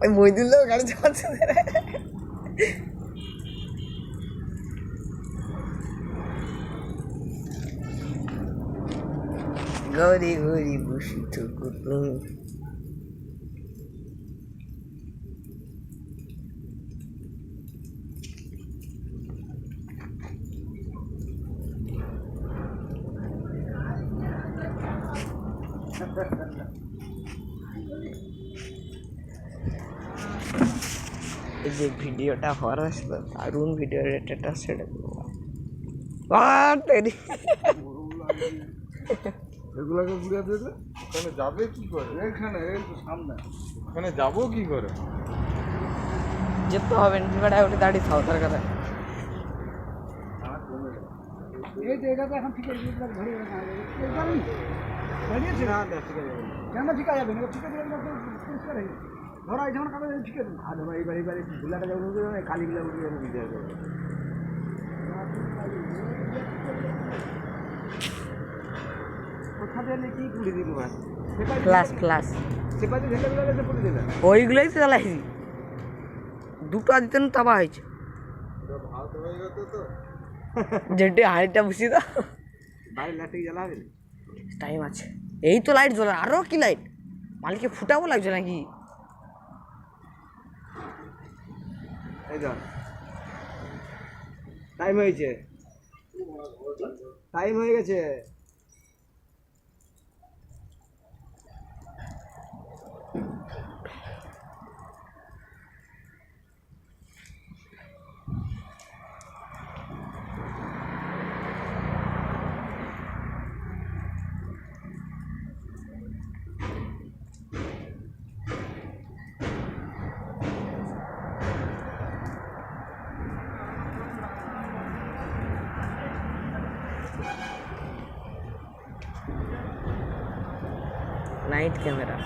ওই বইদুল্লাহ গাড়ি চালাচ্ছে। গৌরী গৌরী ভূষিত কুটুম। এই যে ভিডিওটা হওয়ার আসবে দারুণ ভিডিও রেটেটা সেটা এগুলোকে ঘুরে দিলে ওখানে যাবে কি করে? এখানে এই তো সামনে, ওখানে যাবো কি করে? যেতে হবে নিবাড়ায় ওটা দাঁড়িয়ে থাও তার কথা। এই জায়গাটা এখন ঠিক আছে, ধরে দাঁড়িয়েছে না কেন ঠিক যাবে না? ঠিক আছে ধরা এই যেমন কাগজ ঠিক আছে। আর ধরো এইবার এইবারে ভুলাটা যেমন কালিগুলা উঠে যাবে দিতে হবে। কোথা দিয়ে কি পুড়ে দিল ক্লাস ক্লাস সেপাতে ঢেলে দিলে পুড়ে দিলে ওইগুলোই তো চালাইছি। দুটো দিতেন তাবা হয়েছে ভাত হয়ে গেছে তো যেটি হাঁড়িটা বসিয়ে দাও। বাইরে লাইট জ্বালাবে টাইম আছে, এই তো লাইট জ্বলে, আরও কি লাইট মালিককে ফুটাবো লাগছে নাকি? এই যা টাইম হয়েছে, টাইম হয়ে গেছে। নাইট ক্যামেরা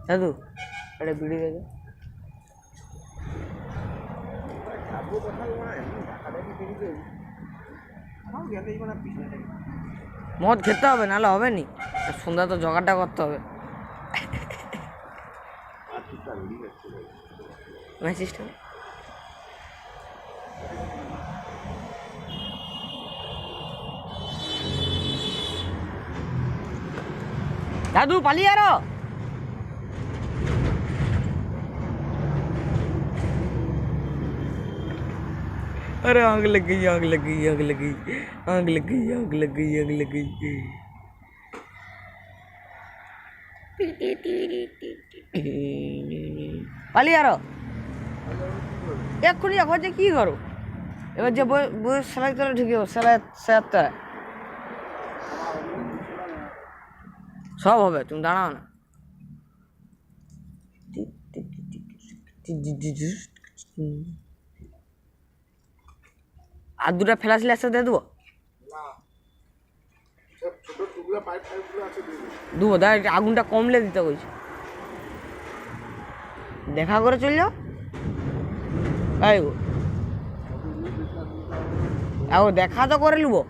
দাদু এটা বিড়ি দেবে। মদ খেতে হবে নাহলে হবে নি, সন্ধ্যা তো জোগাড়টা করতে হবে। সিস্টেম दादू पालिए यारो अरे आग लग गई आग लग गई आग लग गई आग लग गई आग लग गई आग लग गई पालिए यारो एक खुली खोजे की करो এবার যে বই সেলাই করে ঢুকিও সেলাই সেটা সব হবে, তুমি দাঁড়াও না। আর দুটা ফ্ল্যাশ লাইট দিয়ে দেবো, দেবো দা আগুনটা কমলে দিতে বলছি। দেখা করে চল যাও, তাই গো দেখা তো করে নেবো।